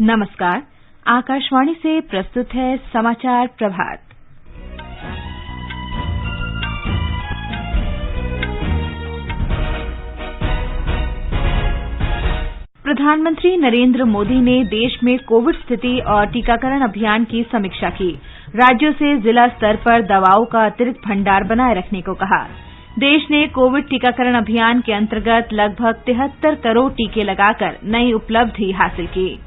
नमस्कार। आकाशवाणी से प्रस्तुत है समाचार प्रभात। प्रधानमंत्री नरेंद्र मोदी ने देश में कोविड स्थिति और टीकाकरण अभियान की समीक्षा की। राज्यों से जिला स्तर पर दवाओं का अतिरिक्त भंडार बनाए रखने को कहा। देश ने कोविड टीकाकरण अभियान के अंतर्गत लगभग 73 करोड़ टीके लगाकर नई उपलब्धि हासिल की।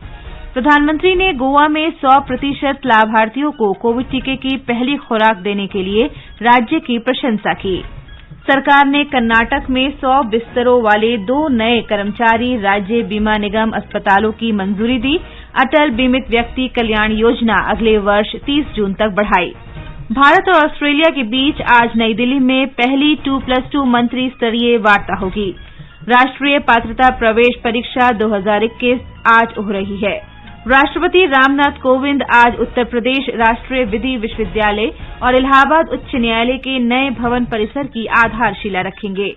प्रधानमंत्री ने गोवा में 100% लाभार्थियों को कोविड टीके की पहली खुराक देने के लिए राज्य की प्रशंसा की। सरकार ने कर्नाटक में 100 बिस्तरों वाले 2 नए कर्मचारी राज्य बीमा निगम अस्पतालों की मंजूरी दी। अटल बीमित व्यक्ति कल्याण योजना अगले वर्ष 30 जून तक बढ़ाई। भारत और ऑस्ट्रेलिया के बीच आज नई दिल्ली में पहली 2+2 मंत्री स्तरीय वार्ता होगी। राष्ट्रीय पात्रता प्रवेश परीक्षा 2021 आज हो रही है। राष्ट्रपति रामनाथ कोविंद आज उत्तर प्रदेश राष्ट्रीय विधि विश्वविद्यालय और इलाहाबाद उच्च न्यायालय के नए भवन परिसर की आधारशिला रखेंगे।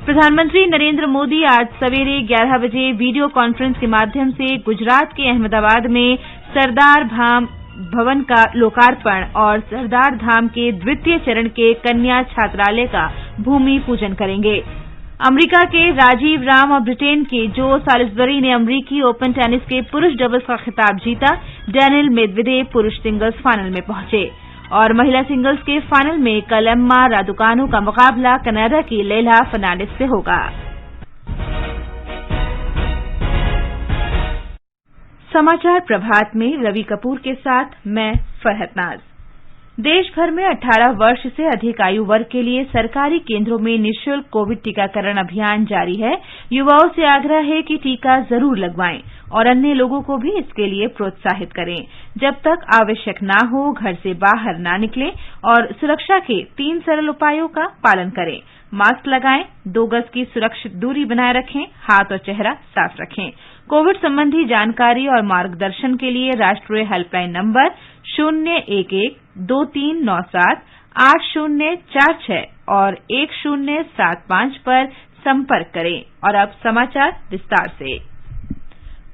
प्रधानमंत्री नरेंद्र मोदी आज सवेरे 11 बजे वीडियो कॉन्फ्रेंस के माध्यम से गुजरात के अहमदाबाद में सरदार धाम भवन का लोकार्पण और सरदार धाम के द्वितीय चरण के कन्या छात्रालय का भूमि पूजन करेंगे। अमेरिका के राजीव राम और ब्रिटेन के जो सालिसबरी ने अमेरिकी ओपन टेनिस के पुरुष डबल्स का खिताब जीता। डेनिल मेदवेदेव पुरुष सिंगल्स फाइनल में पहुंचे और महिला सिंगल्स के फाइनल में कल एम्मा रादुकानु का मुकाबला कनाडा की लेला फर्नांडिस से होगा। समाचार प्रभात में रवि कपूर के साथ मैं फरहत नाज। देश भर में 18 वर्ष से अधिक आयु वर्ग के लिए सरकारी केंद्रों में निःशुल्क कोविड टीकाकरण अभियान जारी है। युवाओं से आग्रह है कि टीका जरूर लगवाएं और अन्य लोगों को भी इसके लिए प्रोत्साहित करें। जब तक आवश्यक न हो घर से बाहर न निकलें और सुरक्षा के 3 सरल उपायों का पालन करें। मास्क लगाएं, 2 गज की सुरक्षित दूरी बनाए रखें, हाथ और चेहरा साफ रखें। कोविड संबंधी जानकारी और मार्गदर्शन के लिए राष्ट्रीय हेल्पलाइन नंबर 011-2397 8046 और 1075 पर संपर्क करें। और अब समाचार विस्तार से।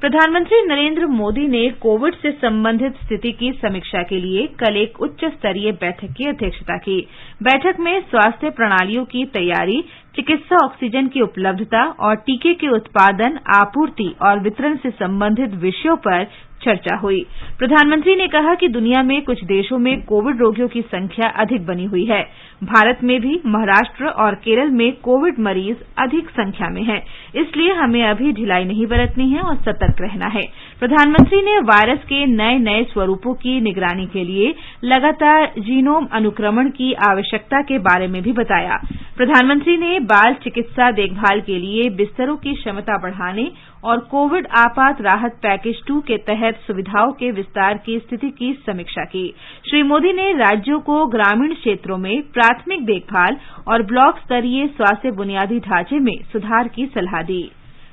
प्रधानमंत्री नरेंद्र मोदी ने कोविड से संबंधित स्थिति की समीक्षा के लिए कल एक उच्च स्तरीय बैठक की अध्यक्षता की। बैठक में स्वास्थ्य प्रणालियों की तैयारी, चिकित्सा ऑक्सीजन की उपलब्धता और टीके के उत्पादन, आपूर्ति और वितरण से संबंधित विषयों पर चर्चा हुई। प्रधानमंत्री ने कहा कि दुनिया में कुछ देशों में कोविड रोगियों की संख्या अधिक बनी हुई है। भारत में भी महाराष्ट्र और केरल में कोविड मरीज अधिक संख्या में हैं। इसलिए हमें अभी ढिलाई नहीं बरतनी है और सतर्क रहना है। प्रधानमंत्री ने वायरस के नए स्वरूपों की निगरानी के लिए लगातार जीनोम अनुक्रमण की आवश्यकता के बारे में भी बताया। प्रधानमंत्री ने बाल चिकित्सा देखभाल के लिए बिस्तरों की क्षमता बढ़ाने और कोविड आपात राहत पैकेज 2 के तहत सुविधाओं के विस्तार की स्थिति की समीक्षा की। श्री मोदी ने राज्यों को ग्रामीण क्षेत्रों में प्राथमिक देखभाल और ब्लॉक स्तरीय स्वास्थ्य बुनियादी ढांचे में सुधार की सलाह दी।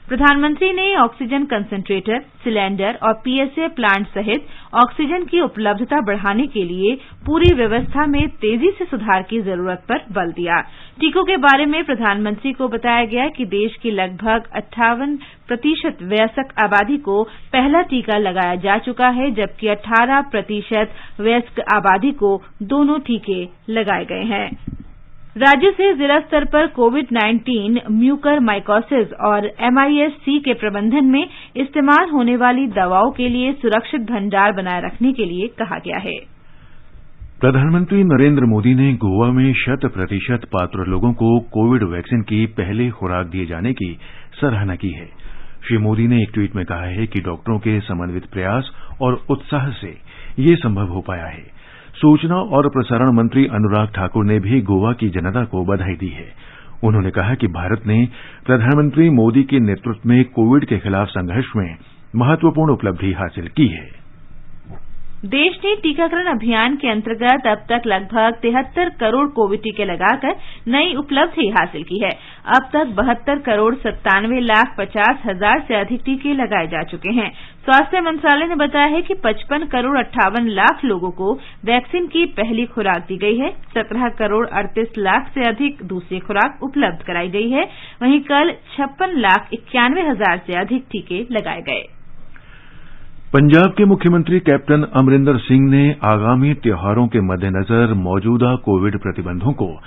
प्रधानमंत्री ने ऑक्सीजन कंसंट्रेटर, सिलेंडर और पीएसए प्लांट सहित ऑक्सीजन की उपलब्धता बढ़ाने के लिए पूरी व्यवस्था में तेजी से सुधार की जरूरत पर बल दिया। टीकों के बारे में प्रधानमंत्री को बताया गया कि देश की लगभग 58% वयस्क आबादी को पहला टीका लगाया जा चुका है, जबकि 18% वयस्क आबादी को दोनों टीके लगाए गए हैं। राज्य से जिला स्तर पर कोविड-19, म्यूकर माइकोसिस और MIS-C के प्रबंधन में इस्तेमाल होने वाली दवाओं के लिए सुरक्षित भंडार बनाए रखने के लिए कहा गया है। प्रधानमंत्री नरेंद्र मोदी ने गोवा में 100% पात्र लोगों को कोविड वैक्सीन की पहली खुराक दिए जाने की सराहना की है। श्री मोदी ने एक ट्वीट में कहा है कि डॉक्टरों के समन्वित प्रयास और उत्साह से ये संभव हो पाया है। सूचना और प्रसारण मंत्री अनुराग ठाकुर ने भी गोवा की जनता को बधाई दी है। उन्होंने कहा कि भारत ने प्रधानमंत्री मोदी के नेतृत्व में कोविड के खिलाफ संघर्ष में महत्वपूर्ण उपलब्धि हासिल की है। देश ने टीकाकरण अभियान के अंतर्गत अब तक लगभग 73 करोड़ कोविड टीके लगाकर नई उपलब्धि हासिल की है। अब तक 72 करोड़ 97 लाख 50 हजार से अधिक टीके लगाए जा चुके हैं। स्वास्थ्य मंत्रालय ने बताया है कि 55 करोड़ 58 लाख लोगों को वैक्सीन की पहली खुराक दी गई है। 17 करोड़ 38 लाख से अधिक दूसरी खुराक उपलब्ध कराई गई है। वहीं कल 56 लाख 91 हजार से अधिक टीके लगाए गए। पंजाब के मुख्यमंत्री कैप्टन अमरिंदर सिंह ने आगामी त्योहारों के मद्देनजर मौजूदा कोविड प्रतिबंधों को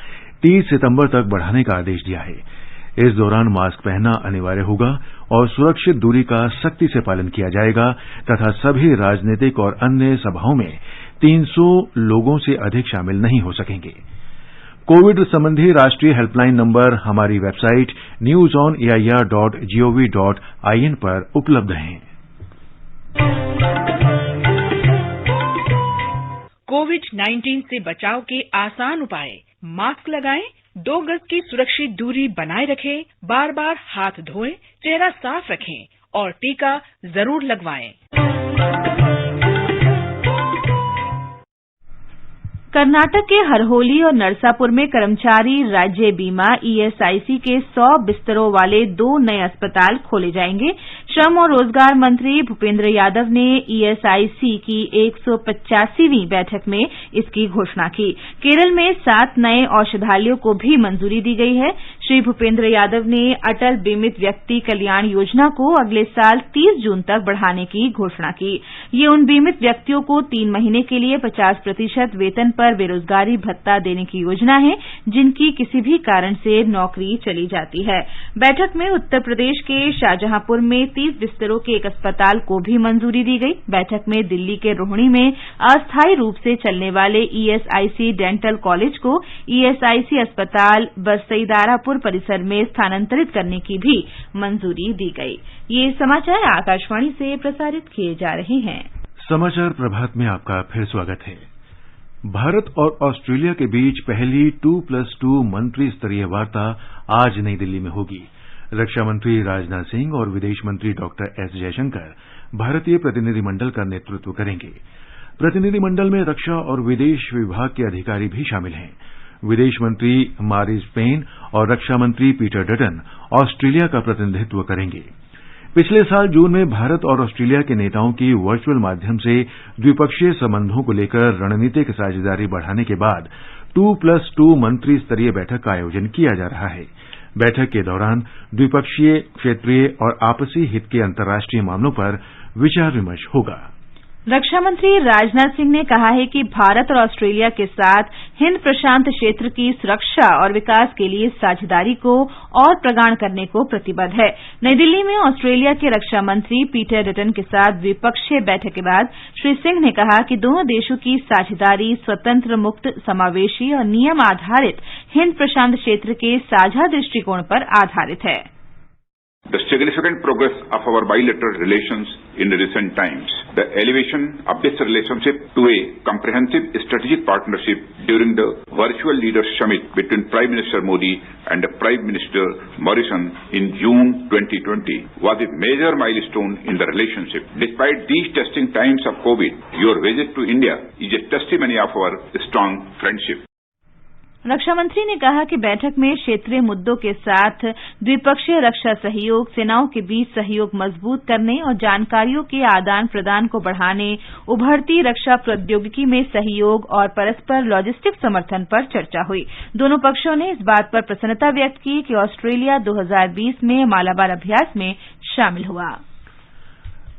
30 सितंबर तक बढ़ाने का आदेश दिया है। इस दौरान मास्क पहनना अनिवार्य होगा और सुरक्षित दूरी का सख्ती से पालन किया जाएगा तथा सभी राजनीतिक और अन्य सभाओं में 300 लोगों से अधिक शामिल नहीं हो सकेंगे। कोविड संबंधी राष्ट्रीय हेल्पलाइन नंबर हमारी वेबसाइट newsonair.gov.in पर उपलब्ध हैं। कोविड-19 से बचाव के आसान उपाय, मास्क लगाएं, 2 गज की सुरक्षित दूरी बनाए रखें, बार-बार हाथ धोएं, चेहरा साफ रखें और टीका जरूर लगवाएं। कर्नाटक के हरहोली और नरसापुर में कर्मचारी राज्य बीमा ईएसआईसी के 100 बिस्तरों वाले 2 नए अस्पताल खोले जाएंगे। श्रम और रोजगार मंत्री भूपेंद्र यादव ने ईएसआईसी की 185वीं बैठक में इसकी घोषणा की। केरल में 7 नए औषधालयों को भी मंजूरी दी गई है। श्री भूपेंद्र यादव ने अटल बीमित व्यक्ति कल्याण योजना को अगले साल 30 जून तक बढ़ाने की घोषणा की। ये उन बीमित व्यक्तियों को 3 महीने के लिए 50% वेतन पर बेरोजगारी भत्ता देने की योजना है जिनकी किसी भी कारण से नौकरी चली जाती है। बैठक में उत्तर प्रदेश के शाहजहांपुर में 30 बिस्तरों के एक अस्पताल को भी मंजूरी दी गई। बैठक में दिल्ली के रोहिणी में अस्थायी रूप से चलने वाले ईएसआईसी डेंटल कॉलेज को ईएसआईसी अस्पताल बसईदारापुर परिसर में स्थानांतरित करने की भी मंजूरी दी गई। ये समाचार आकाशवाणी से प्रसारित किए जा रहे हैं। समाचार प्रभात में आपका फिर स्वागत है। भारत और ऑस्ट्रेलिया के बीच पहली 2+2 मंत्री स्तरीय वार्ता आज नई दिल्ली में होगी। रक्षा मंत्री राजनाथ सिंह और विदेश मंत्री डॉक्टर एस जयशंकर भारतीय प्रतिनिधिमंडल का नेतृत्व करेंगे। प्रतिनिधिमंडल में रक्षा और विदेश विभाग के अधिकारी भी शामिल हैं। विदेश मंत्री मारिस पेन और रक्षा मंत्री पीटर डटन ऑस्ट्रेलिया का प्रतिनिधित्व करेंगे। पिछले साल जून में भारत और ऑस्ट्रेलिया के नेताओं की वर्चुअल माध्यम से द्विपक्षीय संबंधों को लेकर रणनीतिक साझेदारी बढ़ाने के बाद 2+2 मंत्री स्तरीय बैठक का आयोजन किया जा रहा है। बैठक के दौरान द्विपक्षीय, क्षेत्रीय और आपसी हित के अंतर्राष्ट्रीय मामलों पर विचार विमर्श होगा। रक्षा मंत्री राजनाथ सिंह ने कहा है कि भारत और ऑस्ट्रेलिया के साथ हिंद प्रशांत क्षेत्र की सुरक्षा और विकास के लिए साझेदारी को और प्रगाढ़ करने को प्रतिबद्ध है। नई दिल्ली में ऑस्ट्रेलिया के रक्षा मंत्री पीटर डटन के साथ द्विपक्षीय बैठक के बाद श्री सिंह ने कहा कि दोनों देशों की साझेदारी स्वतंत्र, मुक्त, समावेशी और नियम आधारित हिंद प्रशांत क्षेत्र के साझा दृष्टिकोण पर आधारित है। The significant progress of our bilateral relations in recent times, the elevation of this relationship to a comprehensive strategic partnership during the virtual leaders summit between Prime Minister Modi and Prime Minister Morrison in June 2020 was a major milestone in the relationship. Despite these testing times of COVID, your visit to India is a testimony of our strong friendship. रक्षा मंत्री ने कहा कि बैठक में क्षेत्रीय मुद्दों के साथ द्विपक्षीय रक्षा सहयोग, सेनाओं के बीच सहयोग मजबूत करने और जानकारियों के आदान प्रदान को बढ़ाने, उभरती रक्षा प्रौद्योगिकी में सहयोग और परस्पर लॉजिस्टिक समर्थन पर चर्चा हुई। दोनों पक्षों ने इस बात पर प्रसन्नता व्यक्त की कि ऑस्ट्रेलिया 2020 में मालाबार अभ्यास में शामिल हुआ।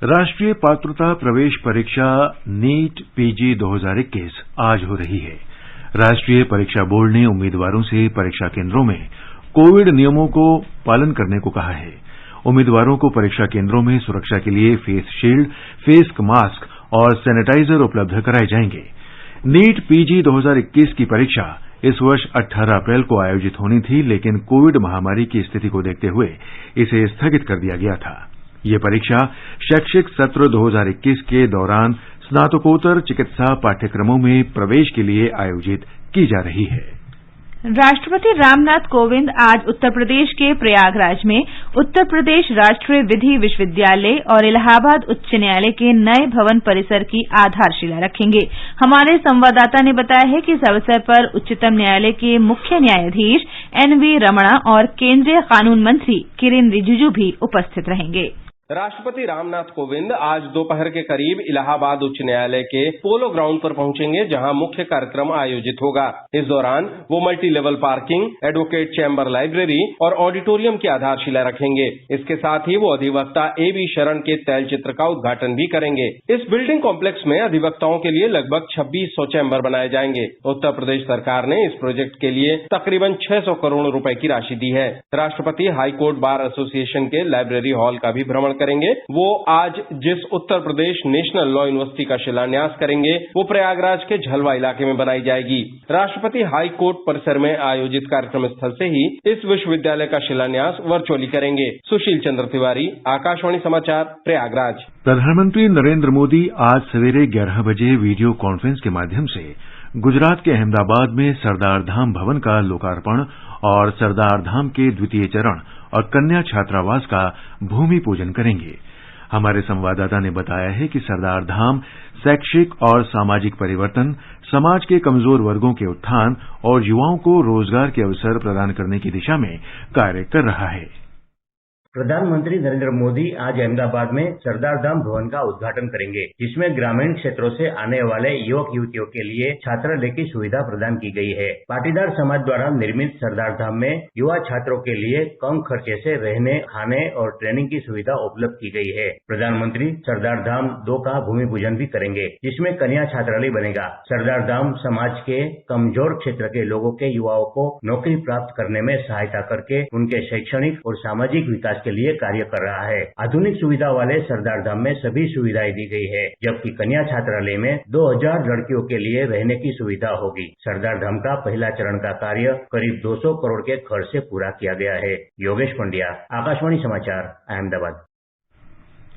राष्ट्रीय पात्रता प्रवेश परीक्षा नीट पीजी 2021 आज हो रही है। राष्ट्रीय परीक्षा बोर्ड ने उम्मीदवारों से परीक्षा केंद्रों में कोविड नियमों को पालन करने को कहा है। उम्मीदवारों को परीक्षा केंद्रों में सुरक्षा के लिए फेस शील्ड, फेस मास्क और सैनिटाइजर उपलब्ध कराए जाएंगे। नीट पीजी 2021 की परीक्षा इस वर्ष 18 अप्रैल को आयोजित होनी थी, लेकिन कोविड महामारी की स्थिति को देखते हुए इसे स्थगित कर दिया गया था। ये परीक्षा शैक्षिक सत्र 2021 के दौरान स्नातकोत्तर चिकित्सा पाठ्यक्रमों में प्रवेश के लिए आयोजित की जा रही है। राष्ट्रपति रामनाथ कोविंद आज उत्तर प्रदेश के प्रयागराज में उत्तर प्रदेश राष्ट्रीय विधि विश्वविद्यालय और इलाहाबाद उच्च न्यायालय के नए भवन परिसर की आधारशिला रखेंगे। हमारे संवाददाता ने बताया है कि इस अवसर पर उच्चतम न्यायालय के मुख्य न्यायाधीश एनवी रमणा और केंद्रीय कानून मंत्री किरेन रिजिजू भी उपस्थित रहेंगे। राष्ट्रपति रामनाथ कोविंद आज दोपहर के करीब इलाहाबाद उच्च न्यायालय के पोलो ग्राउंड पर पहुंचेंगे, जहां मुख्य कार्यक्रम आयोजित होगा। इस दौरान वो multi level parking, advocate chamber library और ऑडिटोरियम की आधारशिला रखेंगे। इसके साथ ही वो अधिवक्ता A.B. शरण के तैलचित्र का उद्घाटन भी करेंगे। इस बिल्डिंग कॉम्प्लेक्स में अधिवक्ताओं के लिए लगभग 2600 चैम्बर बनाए जाएंगे। उत्तर प्रदेश सरकार ने इस प्रोजेक्ट के लिए तकरीबन 600 करोड़ रुपए की राशि दी है। राष्ट्रपति हाईकोर्ट बार एसोसिएशन के लाइब्रेरी हॉल का भी भ्रमण करेंगे। वो आज जिस Uttar Pradesh national law university का शिलान्यास करेंगे, वो प्रयागराज के झलवा इलाके में बनाई जाएगी। राष्ट्रपति हाई कोर्ट परिसर में आयोजित कार्यक्रम स्थल से ही इस विश्वविद्यालय का शिलान्यास वर्चुअली करेंगे। सुशील चंद्र तिवारी, आकाशवाणी समाचार, प्रयागराज। प्रधानमंत्री नरेंद्र मोदी आज सवेरे 11 बजे वीडियो कॉन्फ्रेंस के माध्यम से गुजरात के अहमदाबाद में सरदार धाम भवन का लोकार्पण और सरदार धाम के द्वितीय चरण और कन्या छात्रावास का भूमि पूजन करेंगे। हमारे संवाददाता ने बताया है कि सरदार धाम शैक्षिक और सामाजिक परिवर्तन, समाज के कमजोर वर्गों के उत्थान और युवाओं को रोजगार के अवसर प्रदान करने की दिशा में कार्य कर रहा है। प्रधानमंत्री नरेंद्र मोदी आज अहमदाबाद में सरदार धाम भवन का उद्घाटन करेंगे, जिसमें ग्रामीण क्षेत्रों से आने वाले युवक युवतियों के लिए छात्रालय की सुविधा प्रदान की गई है। पाटीदार समाज द्वारा निर्मित सरदार धाम में युवा छात्रों के लिए कम खर्चे से रहने, खाने और ट्रेनिंग की सुविधा उपलब्ध की गई है। प्रधानमंत्री सरदार धाम 2 का भूमि पूजन भी करेंगे, जिसमें कन्या छात्रालय बनेगा। सरदार धाम समाज के कमजोर क्षेत्र के लोगों के युवाओं को नौकरी प्राप्त करने में सहायता करके उनके शैक्षणिक और सामाजिक विकास के लिए कार्य कर रहा है। आधुनिक सुविधा वाले सरदार धाम में सभी सुविधाएं दी गई है, जबकि कन्या छात्रालय में 2000 लड़कियों के लिए रहने की सुविधा होगी। सरदार धाम का पहला चरण का कार्य करीब 200 करोड़ के खर्च से पूरा किया गया है। योगेश पंड्या, आकाशवाणी समाचार, अहमदाबाद।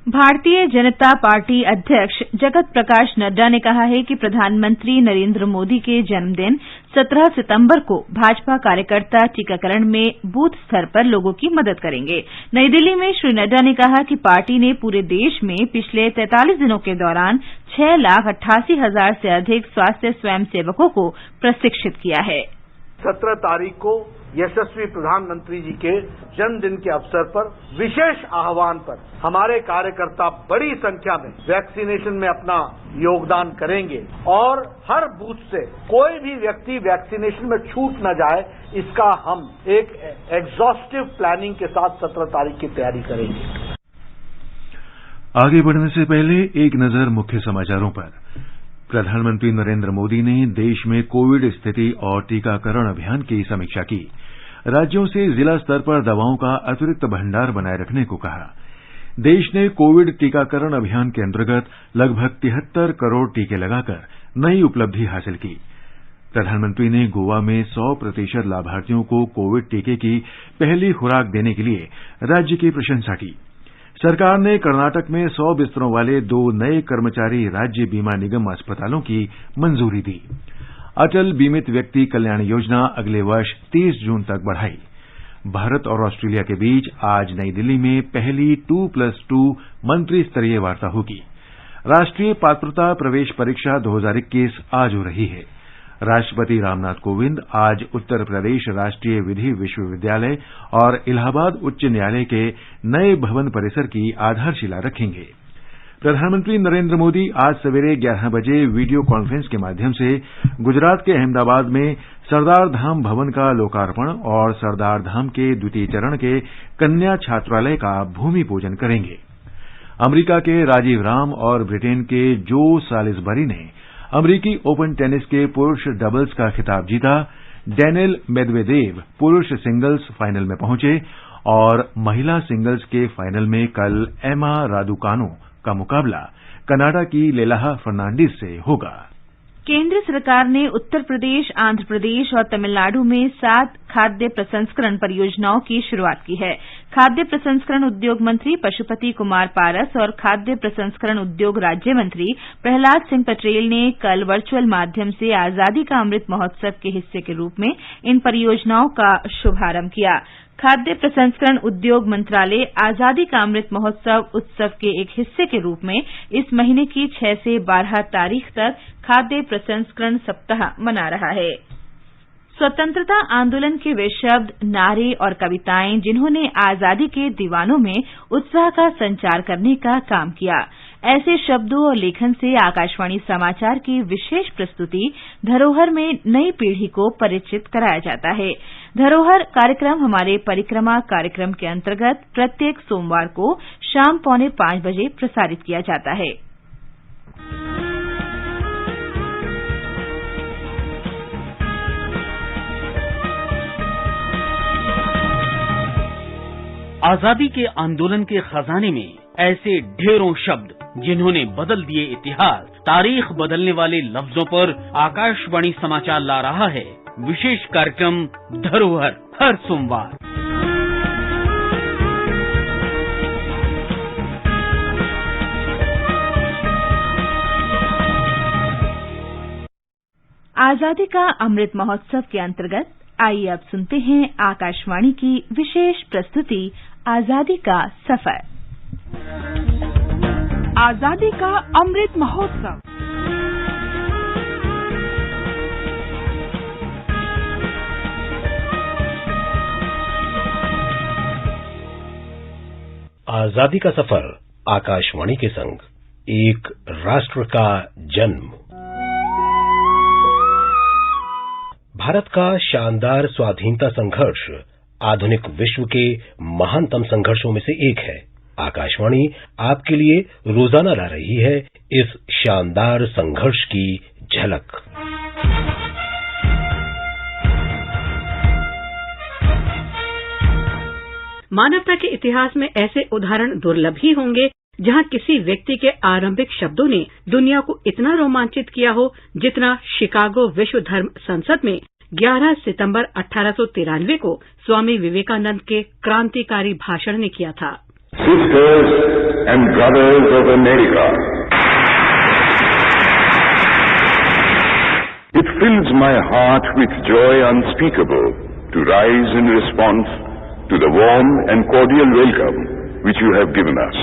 भारतीय जनता पार्टी अध्यक्ष जगत प्रकाश नड्डा ने कहा है कि प्रधानमंत्री नरेंद्र मोदी के जन्मदिन 17 सितंबर को भाजपा कार्यकर्ता टीकाकरण में बूथ स्तर पर लोगों की मदद करेंगे। नई दिल्ली में श्री नड्डा ने कहा कि पार्टी ने पूरे देश में पिछले 43 दिनों के दौरान 6,88,000 से अधिक स्वास्थ्य स्वयंसेवकों को प्रशिक्षित किया है। 17 तारीख को यशस्वी प्रधानमंत्री जी के जन्मदिन के अवसर पर विशेष आह्वान पर हमारे कार्यकर्ता बड़ी संख्या में वैक्सीनेशन में अपना योगदान करेंगे और हर बूथ से कोई भी व्यक्ति वैक्सीनेशन में छूट न जाए, इसका हम एक एग्जॉस्टिव प्लानिंग के साथ 17 तारीख की तैयारी करेंगे। आगे बढ़ने से पहले एक नजर मुख्य समाचारों पर। प्रधानमंत्री नरेंद्र मोदी ने देश में कोविड स्थिति और टीकाकरण अभियान की समीक्षा की। राज्यों से जिला स्तर पर दवाओं का अतिरिक्त भंडार बनाए रखने को कहा। देश ने कोविड टीकाकरण अभियान के अंतर्गत लगभग 73 करोड़ टीके लगाकर नई उपलब्धि हासिल की। प्रधानमंत्री ने गोवा में 100% लाभार्थियों को कोविड टीके की पहली खुराक देने के लिए राज्य की प्रशंसा की। सरकार ने कर्नाटक में 100 बिस्तरों वाले 2 नए कर्मचारी राज्य बीमा निगम अस्पतालों की मंजूरी दी। अटल बीमित व्यक्ति कल्याण योजना अगले वर्ष 30 जून तक बढ़ाई। भारत और ऑस्ट्रेलिया के बीच आज नई दिल्ली में पहली 2+2 मंत्री स्तरीय वार्ता होगी। राष्ट्रीय पात्रता प्रवेश परीक्षा 2021 आज हो रही है। राष्ट्रपति रामनाथ कोविंद आज उत्तर प्रदेश राष्ट्रीय विधि विश्वविद्यालय और इलाहाबाद उच्च न्यायालय के नए भवन परिसर की आधारशिला रखेंगे। प्रधानमंत्री नरेंद्र मोदी आज सवेरे 11 बजे वीडियो कॉन्फ्रेंस के माध्यम से गुजरात के अहमदाबाद में सरदार धाम भवन का लोकार्पण और सरदार धाम के द्वितीय चरण के कन्या छात्रालय का भूमि पूजन करेंगे। अमेरिका के राजीव राम और ब्रिटेन के जो सालिसबरी ने अमेरिकी ओपन टेनिस के पुरुष डबल्स का खिताब जीता। डेनिल मेदवेदेव पुरुष सिंगल्स फाइनल में पहुंचे और महिला सिंगल्स के फाइनल में कल एमा रादुकानो का मुकाबला कनाडा की लेलाह फर्नांडिस से होगा। केंद्र सरकार ने उत्तर प्रदेश, आंध्र प्रदेश और तमिलनाडु में 7 खाद्य प्रसंस्करण परियोजनाओं की शुरुआत की है। खाद्य प्रसंस्करण उद्योग मंत्री पशुपति कुमार पारस और खाद्य प्रसंस्करण उद्योग राज्य मंत्री प्रहलाद सिंह पटेल ने कल वर्चुअल माध्यम से आजादी का अमृत महोत्सव के हिस्से के रूप में इन परियोजनाओं का शुभारंभ किया। खाद्य प्रसंस्करण उद्योग मंत्रालय आजादी का अमृत महोत्सव उत्सव के एक हिस्से के रूप में इस महीने की 6 से 12 तारीख तक खाद्य प्रसंस्करण सप्ताह मना रहा है। स्वतंत्रता आंदोलन के वे शब्द, नारे और कविताएं जिन्होंने आजादी के दीवानों में उत्साह का संचार करने का काम किया। ऐसे शब्दों और लेखन से आकाशवाणी समाचार की विशेष प्रस्तुति धरोहर में नई पीढ़ी को परिचित कराया जाता है। धरोहर कार्यक्रम हमारे परिक्रमा कार्यक्रम के अंतर्गत प्रत्येक सोमवार को शाम 4:45 बजे प्रसारित किया जाता है। आजादी के आंदोलन के खजाने में ऐसे ढेरों शब्द जिन्होंने बदल दिए इतिहास, तारीख बदलने वाले लफ्जों पर आकाशवाणी समाचार ला रहा है विशेष कार्यक्रम धरोहर, हर सोमवार। आजादी का अमृत महोत्सव के अंतर्गत आइए अब सुनते हैं आकाशवाणी की विशेष प्रस्तुति आजादी का सफर। आजादी का अमृत महोत्सव। आजादी का सफर आकाशवाणी के संग एक राष्ट्र का जन्म। भारत का शानदार स्वाधीनता संघर्ष आधुनिक विश्व के महानतम संघर्षों में से एक है। आकाशवाणी आपके लिए रोजाना ला रही है इस शानदार संघर्ष की झलक। मानवता के इतिहास में ऐसे उदाहरण दुर्लभ ही होंगे जहां किसी व्यक्ति के आरंभिक शब्दों ने दुनिया को इतना रोमांचित किया हो जितना शिकागो विश्व धर्म संसद में 11 सितंबर 1893 को स्वामी विवेकानंद के क्रांतिकारी भाषण ने किया था। Sisters and brothers of America, it fills my heart with joy unspeakable to rise in response to the warm and cordial welcome which you have given us.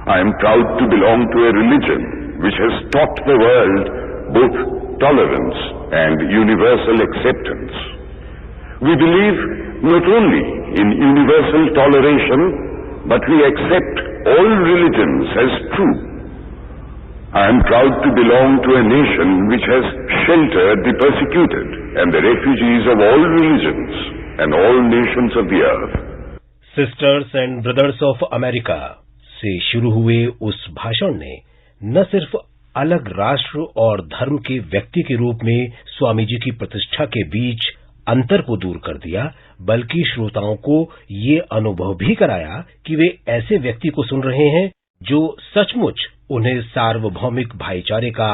I am proud to belong to a religion which has taught the world both tolerance and universal acceptance. We believe not only in universal toleration, but we accept all religions as true. I am proud to belong to a nation which has sheltered the persecuted and the refugees of all religions and all nations of the earth. Sisters and brothers of America से शुरू हुए उस भाषण ने न सिर्फ अलग राष्ट्र और धर्म के व्यक्ति के रूप में स्वामी जी की प्रतिष्ठा के बीच अंतर को दूर कर दिया, बल्कि श्रोताओं को ये अनुभव भी कराया कि वे ऐसे व्यक्ति को सुन रहे हैं जो सचमुच उन्हें सार्वभौमिक भाईचारे का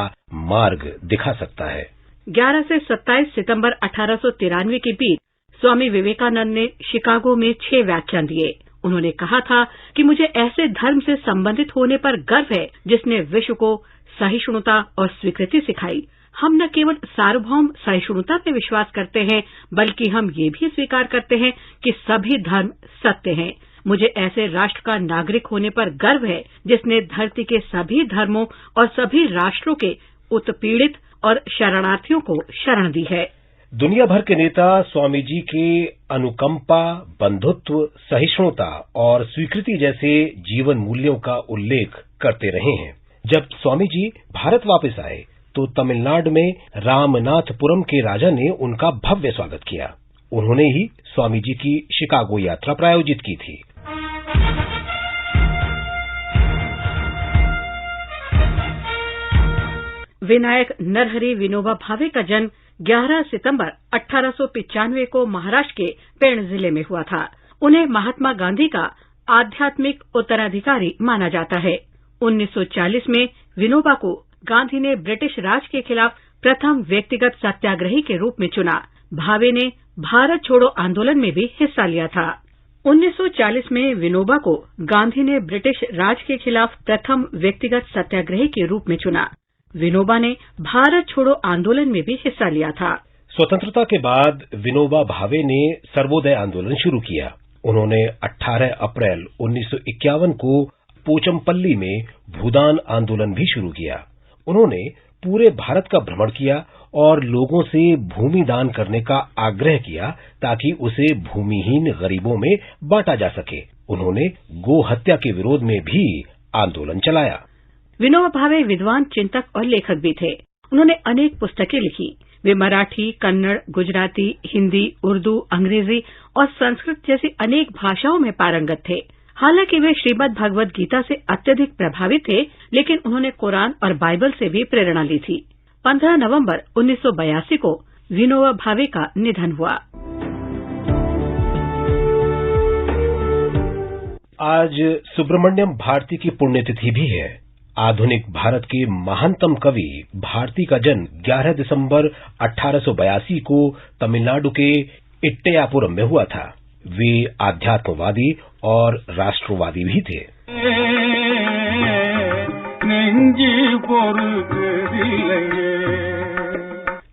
मार्ग दिखा सकता है। 11 से 27 सितंबर 1893 के बीच स्वामी विवेकानंद ने शिकागो में 6 व्याख्यान दिए। उन्होंने कहा था कि मुझे ऐसे धर्म से संबंधित होने पर गर्व है जिसने विश्व को सहिष्णुता और स्वीकृति सिखाई। हम न केवल सार्वभौम सहिष्णुता में विश्वास करते हैं, बल्कि हम ये भी स्वीकार करते हैं कि सभी धर्म सत्य हैं। मुझे ऐसे राष्ट्र का नागरिक होने पर गर्व है जिसने धरती के सभी धर्मों और सभी राष्ट्रों के उत्पीड़ित और शरणार्थियों को शरण दी है। दुनिया भर के नेता स्वामी जी के अनुकंपा, बंधुत्व, सहिष्णुता और स्वीकृति जैसे जीवन मूल्यों का उल्लेख करते रहे हैं। जब स्वामी जी भारत वापस आए तो तमिलनाडु में रामनाथपुरम के राजा ने उनका भव्य स्वागत किया। उन्होंने ही स्वामी जी की शिकागो यात्रा प्रायोजित की थी। विनायक नरहरि विनोबा भावे का जन्म 11 सितंबर 1895 को महाराष्ट्र के पेण जिले में हुआ था। उन्हें महात्मा गांधी का आध्यात्मिक उत्तराधिकारी माना जाता है। 1940 में विनोबा को गांधी ने ब्रिटिश राज के खिलाफ प्रथम व्यक्तिगत सत्याग्रही के रूप में चुना। भावे ने भारत छोड़ो आंदोलन में भी हिस्सा लिया था। 1940 में विनोबा को गांधी ने ब्रिटिश राज के खिलाफ प्रथम व्यक्तिगत सत्याग्रही के रूप में चुना। विनोबा ने भारत छोड़ो आंदोलन में भी हिस्सा लिया था। स्वतंत्रता के बाद विनोबा भावे ने सर्वोदय आंदोलन शुरू किया। उन्होंने 18 अप्रैल 1951 को पोचमपल्ली में भूदान आंदोलन भी शुरू किया। उन्होंने पूरे भारत का भ्रमण किया और लोगों से भूमि दान करने का आग्रह किया ताकि उसे भूमिहीन गरीबों में बांटा जा सके। उन्होंने गो हत्या के विरोध में भी आंदोलन चलाया। विनोबा भावे विद्वान, चिंतक और लेखक भी थे। उन्होंने अनेक पुस्तकें लिखी। वे मराठी, कन्नड़, गुजराती, हिंदी, उर्दू, अंग्रेजी और संस्कृत जैसी अनेक भाषाओं में पारंगत थे। हालांकि वे श्रीमद् भगवद गीता से अत्यधिक प्रभावित थे, लेकिन उन्होंने कुरान और बाइबल से भी प्रेरणा ली थी। 15 नवंबर 1982 को विनोबा भावे का निधन हुआ। आज सुब्रमण्यम भारती की पुण्यतिथि भी है। आधुनिक भारत के महानतम कवि भारती का जन्म 11 दिसंबर 1882 को तमिलनाडु के इट्टयापुरम में हुआ था। वे आध्यात्मवादी और राष्ट्रवादी भी थे।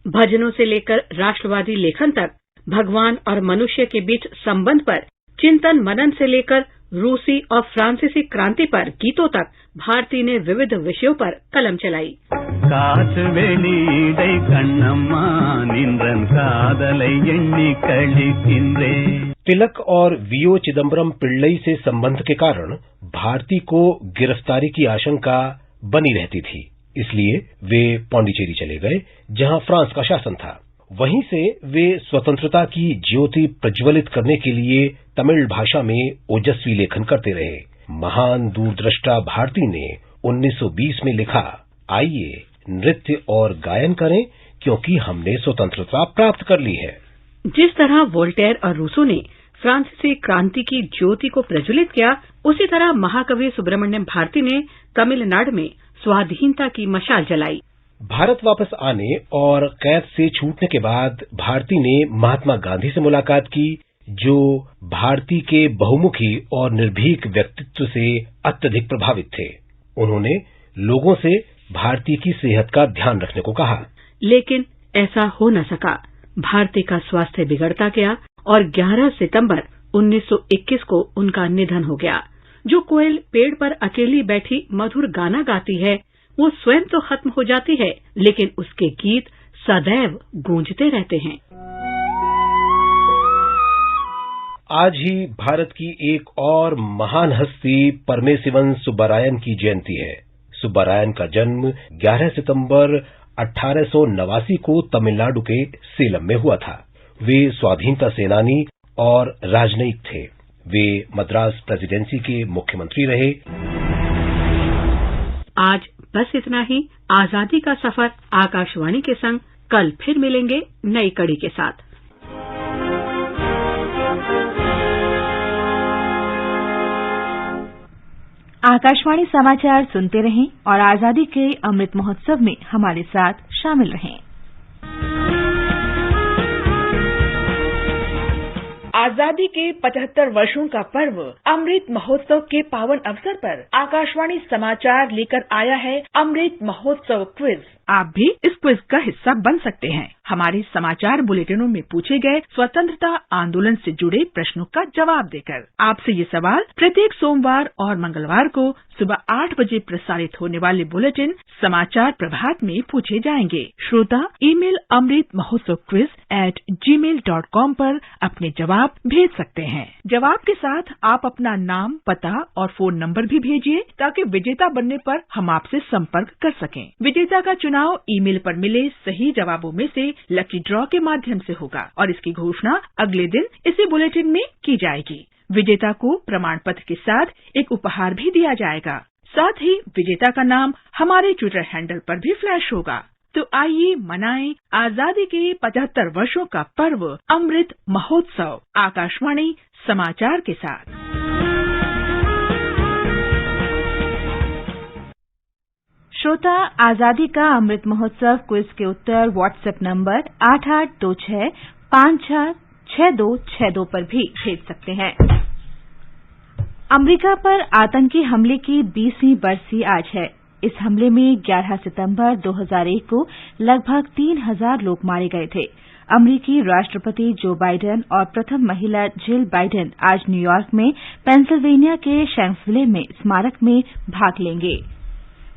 भजनों से लेकर राष्ट्रवादी लेखन तक, भगवान और मनुष्य के बीच संबंध पर चिंतन मनन से लेकर रूसी और फ्रांसीसी क्रांति पर गीतों तक भारती ने विविध विषयों पर कलम चलाई। तिलक और वीओ चिदम्बरम पिल्लई से संबंध के कारण भारती को गिरफ्तारी की आशंका बनी रहती थी। इसलिए वे पौंडीचेरी चले गए, जहां फ्रांस का शासन था। वहीं से वे स्वतंत्रता की ज्योति प्रज्वलित करने के लिए तमिल भाषा में ओजस्वी लेखन करते रहे। महान दूरदृष्टा भारती ने 1920 में लिखा, आइए नृत्य और गायन करें क्योंकि हमने स्वतंत्रता प्राप्त कर ली है। जिस तरह वोल्टेयर और रूसो ने फ्रांसीसी क्रांति की ज्योति को प्रज्वलित किया, उसी तरह महाकवि सुब्रमण्यम भारती ने तमिलनाडु में स्वाधीनता की मशाल जलाई। भारत वापस आने और कैद से छूटने के बाद भारती ने महात्मा गांधी से मुलाकात की, जो भारती के बहुमुखी और निर्भीक व्यक्तित्व से अत्यधिक प्रभावित थे। उन्होंने लोगों से भारती की सेहत का ध्यान रखने को कहा, लेकिन ऐसा हो न सका। भारती का स्वास्थ्य बिगड़ता गया और 11 सितंबर 1921 को उनका निधन हो गया। जो कोयल पेड़ पर अकेली बैठी मधुर गाना गाती है, वो स्वयं तो खत्म हो जाती है, लेकिन उसके गीत सदैव गूंजते रहते हैं। आज ही भारत की एक और महान हस्ती परमेशिवन सुब्बारायन की जयंती है। सुब्बारायन का जन्म 11 सितंबर 1889 को तमिलनाडु के सेलम में हुआ था। वे स्वाधीनता सेनानी और राजनयिक थे। वे मद्रास प्रेसिडेंसी के मुख्यमंत्री रहे। आज बस इतना ही। आजादी का सफर आकाशवाणी के संग कल फिर मिलेंगे नई कड़ी के साथ। आकाशवाणी समाचार सुनते रहें और आजादी के अमृत महोत्सव में हमारे साथ शामिल रहें। आजादी के 75 वर्षों का पर्व अमृत महोत्सव के पावन अवसर पर आकाशवाणी समाचार लेकर आया है अमृत महोत्सव क्विज। आप भी इस क्विज का हिस्सा बन सकते हैं। हमारे समाचार बुलेटिनों में पूछे गए स्वतंत्रता आंदोलन से जुड़े प्रश्नों का जवाब देकर। आपसे ये सवाल प्रत्येक सोमवार और मंगलवार को सुबह 8 बजे प्रसारित होने वाले बुलेटिन समाचार प्रभात में पूछे जाएंगे। श्रोता ईमेल amritmahotsavquiz@gmail.com पर अपने जवाब भेज सकते हैं। जवाब के साथ आप अपना नाम, पता और फोन नंबर भी भेजिए ताकि विजेता बनने पर हम आपसे संपर्क कर सकें। विजेता का चुनाव ईमेल पर मिले सही जवाबों में से लकी ड्रॉ के माध्यम से होगा और इसकी घोषणा अगले दिन इसी बुलेटिन में की जाएगी। विजेता को प्रमाण पत्र के साथ एक उपहार भी दिया जाएगा। साथ ही विजेता का नाम हमारे ट्विटर हैंडल पर भी फ्लैश होगा। तो आइए मनाएं आजादी के 75 वर्षों का पर्व अमृत महोत्सव आकाशवाणी समाचार के साथ। श्रोता आजादी का अमृत महोत्सव क्विज के उत्तर व्हाट्सएप नंबर 8826566262 पर भी भेज सकते हैं। अमेरिका पर आतंकी हमले की 20वीं बरसी आज है। इस हमले में 11 सितंबर 2001 को लगभग 3000 लोग मारे गए थे। अमरीकी राष्ट्रपति जो बाइडेन और प्रथम महिला जिल बाइडेन आज न्यूयॉर्क में पेंसिल्वेनिया के शैंक्सविले में स्मारक में भाग लेंगे।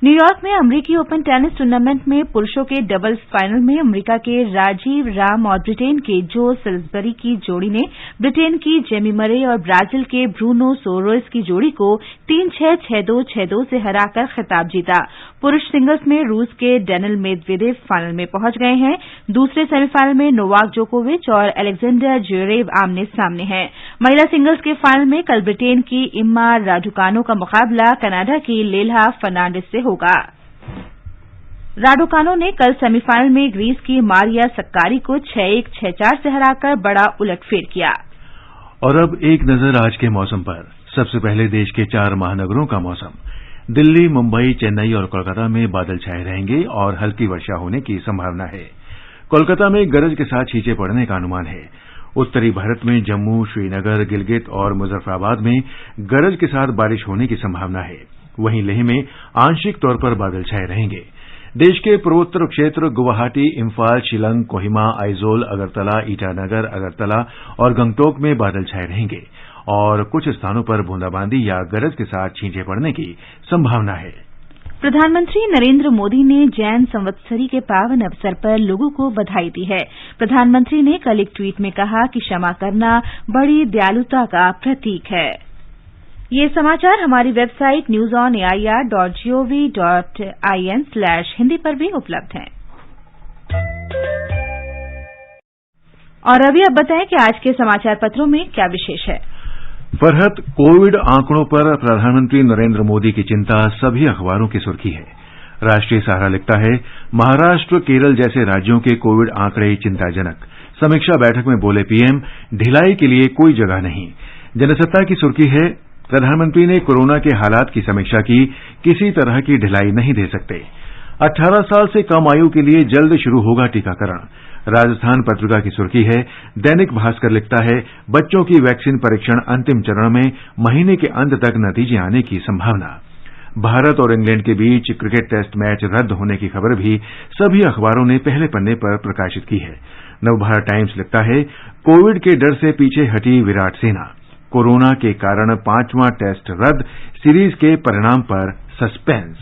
न्यूयॉर्क में अमेरिकी ओपन टेनिस टूर्नामेंट में पुरुषों के डबल्स फाइनल में अमेरिका के राजीव राम और ब्रिटेन के जो सिल्सबरी की जोड़ी ने ब्रिटेन की जेमी मरे और ब्राजील के ब्रूनो सोरोस की जोड़ी को 3-6, 6-2, 6-2 से हराकर खिताब जीता। पुरुष सिंगल्स में रूस के डेनिल मेदवेदेव फाइनल में पहुंच गए हैं। दूसरे सेमीफाइनल में नोवाक जोकोविच और अलेक्जेंडर ज्वेरेव आमने सामने हैं। महिला सिंगल्स के फाइनल में कल ब्रिटेन की इम्मा राडुकानो का मुकाबला कनाडा की लेला फर्नांडिस से होगा। राडुकानो ने कल सेमीफाइनल में ग्रीस की मारिया सक्कारी को 6-1, 6-4 से हराकर बड़ा उलटफेर किया। और अब एक नजर आज के मौसम पर। सबसे पहले देश के 4 महानगरों का मौसम। दिल्ली, मुंबई, चेन्नई और कोलकाता में बादल छाए रहेंगे और हल्की वर्षा होने की संभावना है। कोलकाता में गरज के साथ छींटे पड़ने का अनुमान है। उत्तरी भारत में जम्मू, श्रीनगर, गिलगित और मुजफ्फराबाद में गरज के साथ बारिश होने की संभावना है। वहीं लेह में आंशिक तौर पर बादल छाए रहेंगे। देश के पूर्वोत्तर क्षेत्र गुवाहाटी, इम्फाल, शिलंग, कोहिमा, आइजोल, अगरतला, ईटानगर, अगरतला और गंगटोक में बादल छाए रहेंगे और कुछ स्थानों पर बूंदाबांदी या गरज के साथ छींटे पड़ने की संभावना है। प्रधानमंत्री नरेंद्र मोदी ने जैन संवत्सरी के पावन अवसर पर लोगों को बधाई दी है। प्रधानमंत्री ने कल एक ट्वीट में कहा कि क्षमा करना बड़ी दयालुता का प्रतीक है। ये समाचार हमारी वेबसाइट newsonair.gov.in/hindi पर भी उपलब्ध हैं। और अभी अब बताएं कि आज के समाचार पत्रों में क्या विशेष है। फरहत, कोविड आंकड़ों पर प्रधानमंत्री नरेंद्र मोदी की चिंता सभी अखबारों की सुर्खी है। राष्ट्रीय सहारा लिखता है, महाराष्ट्र, केरल जैसे राज्यों के कोविड आंकड़े चिंताजनक। समीक्षा बैठक में बोले पीएम, ढिलाई के लिए कोई जगह नहीं। जनसत्ता की सुर्खी है, प्रधानमंत्री ने कोरोना के हालात की समीक्षा की, किसी तरह की ढिलाई नहीं दे सकते। 18 साल से कम आयु के लिए जल्द शुरू होगा टीकाकरण। राजस्थान पत्रिका की सुर्खी है, दैनिक भास्कर लिखता है, बच्चों की वैक्सीन परीक्षण अंतिम चरण में, महीने के अंत तक नतीजे आने की संभावना। भारत और इंग्लैंड के बीच क्रिकेट टेस्ट मैच रद्द होने की खबर भी सभी अखबारों ने पहले पन्ने पर प्रकाशित की है। नवभारत टाइम्स लिखता है, कोविड के डर से पीछे हटी विराट सेना। कोरोना के कारण 5वां टेस्ट रद्द, सीरीज के परिणाम पर सस्पेंस।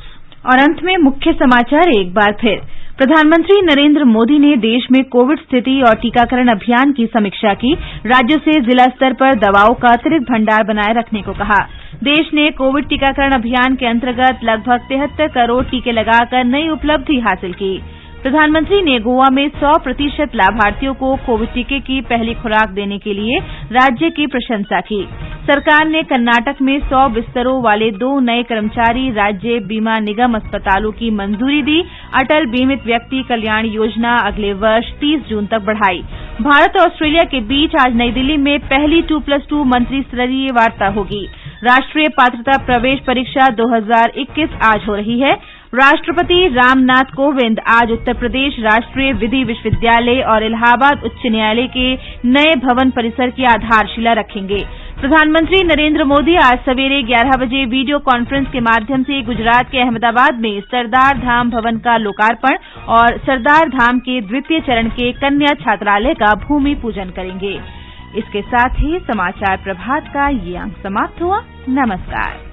और अंत में मुख्य समाचार एक बार फिर। प्रधानमंत्री नरेंद्र मोदी ने देश में कोविड स्थिति और टीकाकरण अभियान की समीक्षा की। राज्यों से जिला स्तर पर दवाओं का अतिरिक्त भंडार बनाए रखने को कहा। देश ने कोविड टीकाकरण अभियान के अंतर्गत लगभग 73 करोड़ टीके लगाकर नई उपलब्धि हासिल की। प्रधानमंत्री ने गोवा में 100% लाभार्थियों को कोविड टीके की पहली खुराक देने के लिए राज्य की प्रशंसा की। सरकार ने कर्नाटक में 100 बिस्तरों वाले 2 नए कर्मचारी राज्य बीमा निगम अस्पतालों की मंजूरी दी। अटल बीमित व्यक्ति कल्याण योजना अगले वर्ष 30 जून तक बढ़ाई। भारत और ऑस्ट्रेलिया के बीच आज नई दिल्ली में पहली 2+2 मंत्री स्तरीय वार्ता होगी। राष्ट्रीय पात्रता प्रवेश परीक्षा 2021 आज हो रही है। राष्ट्रपति रामनाथ कोविंद आज उत्तर प्रदेश राष्ट्रीय विधि विश्वविद्यालय और इलाहाबाद उच्च न्यायालय के नए भवन परिसर की आधारशिला रखेंगे। प्रधानमंत्री नरेंद्र मोदी आज सवेरे 11 बजे वीडियो कॉन्फ्रेंस के माध्यम से गुजरात के अहमदाबाद में सरदार धाम भवन का लोकार्पण और सरदार धाम के द्वितीय चरण के कन्या छात्रालय का भूमि पूजन करेंगे। इसके साथ ही समाचार प्रभात का ये अंक समाप्त हुआ। नमस्कार।